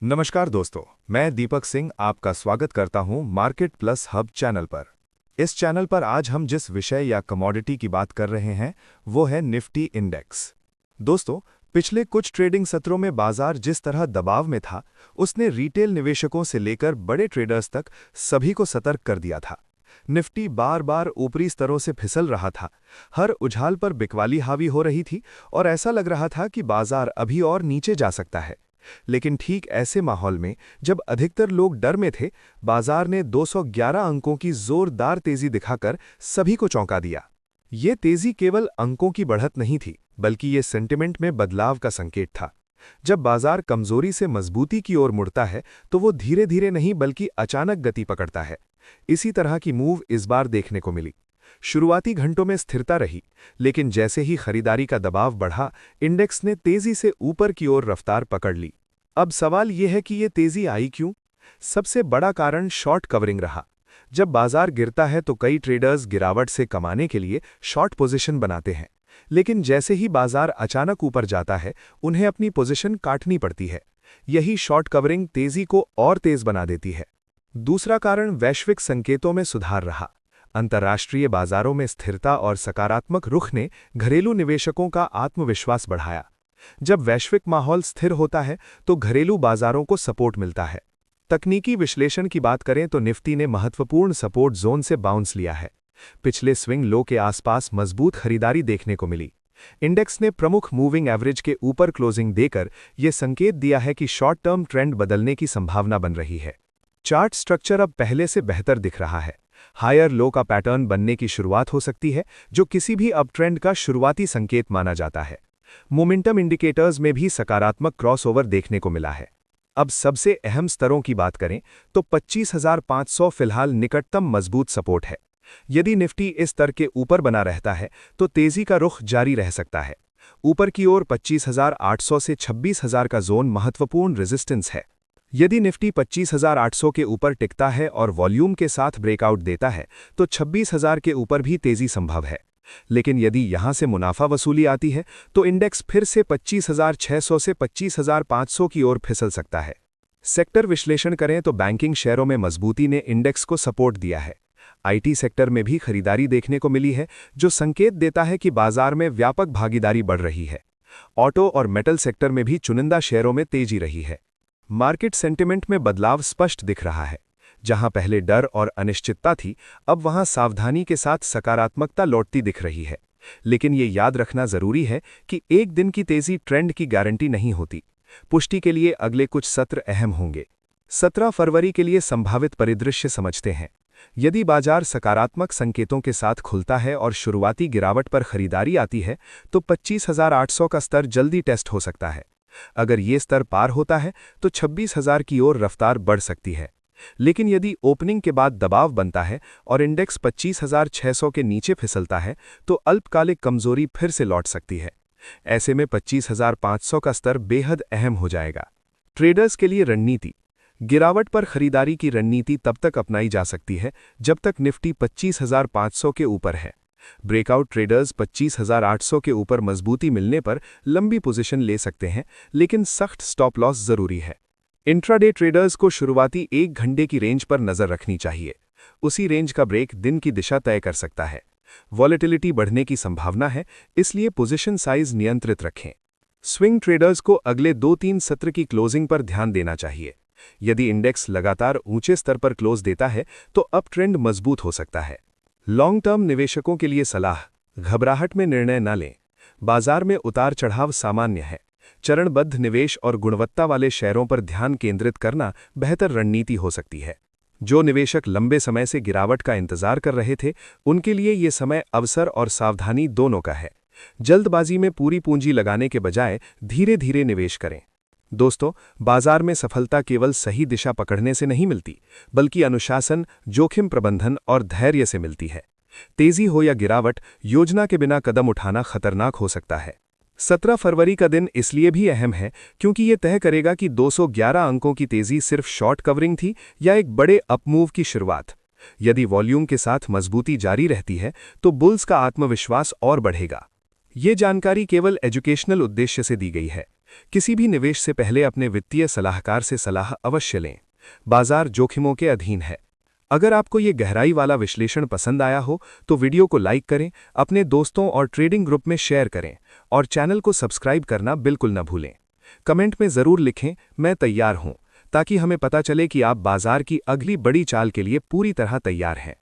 नमस्कार दोस्तों, मैं दीपक सिंह आपका स्वागत करता हूं मार्केट प्लस हब चैनल पर। इस चैनल पर आज हम जिस विषय या कमोडिटी की बात कर रहे हैं वो है निफ्टी इंडेक्स। दोस्तों, पिछले कुछ ट्रेडिंग सत्रों में बाजार जिस तरह दबाव में था, उसने रिटेल निवेशकों से लेकर बड़े ट्रेडर्स तक सभी को सतर्क कर दिया था। निफ्टी बार बार ऊपरी स्तरों से फिसल रहा था, हर उछाल पर बिकवाली हावी हो रही थी और ऐसा लग रहा था कि बाजार अभी और नीचे जा सकता है। लेकिन ठीक ऐसे माहौल में जब अधिकतर लोग डर में थे, बाजार ने 211 अंकों की जोरदार तेजी दिखाकर सभी को चौंका दिया। ये तेजी केवल अंकों की बढ़त नहीं थी, बल्कि ये सेंटिमेंट में बदलाव का संकेत था। जब बाजार कमजोरी से मजबूती की ओर मुड़ता है तो वो धीरे धीरे नहीं बल्कि अचानक गति पकड़ता है। इसी तरह की मूव इस बार देखने को मिली। शुरुआती घंटों में स्थिरता रही, लेकिन जैसे ही खरीदारी का दबाव बढ़ा, इंडेक्स ने तेजी से ऊपर की ओर रफ्तार पकड़ ली। अब सवाल यह है कि ये तेजी आई क्यों? सबसे बड़ा कारण शॉर्ट कवरिंग रहा। जब बाजार गिरता है तो कई ट्रेडर्स गिरावट से कमाने के लिए शॉर्ट पोजीशन बनाते हैं, लेकिन जैसे ही बाजार अचानक ऊपर जाता है, उन्हें अपनी पोजीशन काटनी पड़ती है। यही शॉर्ट कवरिंग तेजी को और तेज बना देती है। दूसरा कारण वैश्विक संकेतों में सुधार रहा। अंतर्राष्ट्रीय बाजारों में स्थिरता और सकारात्मक रुख ने घरेलू निवेशकों का आत्मविश्वास बढ़ाया। जब वैश्विक माहौल स्थिर होता है तो घरेलू बाजारों को सपोर्ट मिलता है। तकनीकी विश्लेषण की बात करें तो निफ्टी ने महत्वपूर्ण सपोर्ट जोन से बाउंस लिया है। पिछले स्विंग लो के आसपास मजबूत खरीदारी देखने को मिली। इंडेक्स ने प्रमुख मूविंग एवरेज के ऊपर क्लोजिंग देकर यह संकेत दिया है कि शॉर्ट टर्म ट्रेंड बदलने की संभावना बन रही है। चार्ट स्ट्रक्चर अब पहले से बेहतर दिख रहा है। हायर लो का पैटर्न बनने की शुरुआत हो सकती है, जो किसी भी अप ट्रेंड का शुरुआती संकेत माना जाता है। मोमेंटम इंडिकेटर्स में भी सकारात्मक क्रॉसओवर देखने को मिला है। अब सबसे अहम स्तरों की बात करें तो 25,500 फिलहाल निकटतम मजबूत सपोर्ट है। यदि निफ्टी इस स्तर के ऊपर बना रहता है तो तेजी का रुख जारी रह सकता है। ऊपर की ओर 25,800 से 26,000 का जोन महत्वपूर्ण रेजिस्टेंस है। यदि निफ्टी 25,800 के ऊपर टिकता है और वॉल्यूम के साथ ब्रेकआउट देता है तो 26,000 के ऊपर भी तेजी संभव है। लेकिन यदि यहां से मुनाफा वसूली आती है तो इंडेक्स फिर से 25,600 से 25,500 की ओर फिसल सकता है। सेक्टर विश्लेषण करें तो बैंकिंग शेयरों में मजबूती ने इंडेक्स को सपोर्ट दिया है। आईटी सेक्टर में भी खरीदारी देखने को मिली है, जो संकेत देता है कि बाजार में व्यापक भागीदारी बढ़ रही है। ऑटो और मेटल सेक्टर में भी चुनिंदा शेयरों में तेजी रही है। मार्केट सेंटिमेंट में बदलाव स्पष्ट दिख रहा है। जहां पहले डर और अनिश्चितता थी, अब वहां सावधानी के साथ सकारात्मकता लौटती दिख रही है। लेकिन ये याद रखना जरूरी है कि एक दिन की तेजी ट्रेंड की गारंटी नहीं होती। पुष्टि के लिए अगले कुछ सत्र अहम होंगे। 17 फरवरी के लिए संभावित परिदृश्य समझते हैं। यदि बाजार सकारात्मक संकेतों के साथ खुलता है और शुरुआती गिरावट पर खरीदारी आती है तो 25,800 का स्तर जल्दी टेस्ट हो सकता है। अगर ये स्तर पार होता है तो 26,000 की ओर रफ्तार बढ़ सकती है। लेकिन यदि ओपनिंग के बाद दबाव बनता है और इंडेक्स 25,600 के नीचे फिसलता है तो अल्पकालिक कमजोरी फिर से लौट सकती है। ऐसे में 25,500 का स्तर बेहद अहम हो जाएगा। ट्रेडर्स के लिए रणनीति। गिरावट पर खरीदारी की रणनीति तब तक अपनाई जा सकती है जब तक निफ्टी 25,500 के ऊपर है। ब्रेकआउट ट्रेडर्स 25,800 के ऊपर मजबूती मिलने पर लंबी पोजीशन ले सकते हैं, लेकिन सख्त स्टॉप लॉस जरूरी है। इंट्राडे ट्रेडर्स को शुरुआती 1 घंटे की रेंज पर नजर रखनी चाहिए। उसी रेंज का ब्रेक दिन की दिशा तय कर सकता है। वॉलेटिलिटी बढ़ने की संभावना है, इसलिए पोजीशन साइज नियंत्रित रखें। स्विंग ट्रेडर्स को अगले 2-3 सत्र की क्लोजिंग पर ध्यान देना चाहिए। यदि इंडेक्स लगातार ऊंचे स्तर पर क्लोज देता है तो अप ट्रेंड मजबूत हो सकता है। लॉन्ग टर्म निवेशकों के लिए सलाह: घबराहट में निर्णय न लें। बाजार में उतार चढ़ाव सामान्य है। चरणबद्ध निवेश और गुणवत्ता वाले शेयरों पर ध्यान केंद्रित करना बेहतर रणनीति हो सकती है। जो निवेशक लंबे समय से गिरावट का इंतजार कर रहे थे, उनके लिए ये समय अवसर और सावधानी दोनों का है। जल्दबाजी में पूरी पूंजी लगाने के बजाय धीरे धीरे निवेश करें। दोस्तों, बाजार में सफलता केवल सही दिशा पकड़ने से नहीं मिलती, बल्कि अनुशासन, जोखिम प्रबंधन और धैर्य से मिलती है। तेजी हो या गिरावट, योजना के बिना कदम उठाना खतरनाक हो सकता है। 17 फरवरी का दिन इसलिए भी अहम है क्योंकि ये तय करेगा कि 211 अंकों की तेजी सिर्फ शॉर्ट कवरिंग थी या एक बड़े अपमूव की शुरुआत। यदि वॉल्यूम के साथ मजबूती जारी रहती है तो बुल्स का आत्मविश्वास और बढ़ेगा। ये जानकारी केवल एजुकेशनल उद्देश्य से दी गई है। किसी भी निवेश से पहले अपने वित्तीय सलाहकार से सलाह अवश्य लें। बाजार जोखिमों के अधीन है। अगर आपको ये गहराई वाला विश्लेषण पसंद आया हो तो वीडियो को लाइक करें, अपने दोस्तों और ट्रेडिंग ग्रुप में शेयर करें और चैनल को सब्सक्राइब करना बिल्कुल न भूलें। कमेंट में ज़रूर लिखें, मैं तैयार हूं, ताकि हमें पता चले कि आप बाजार की अगली बड़ी चाल के लिए पूरी तरह तैयार हैं।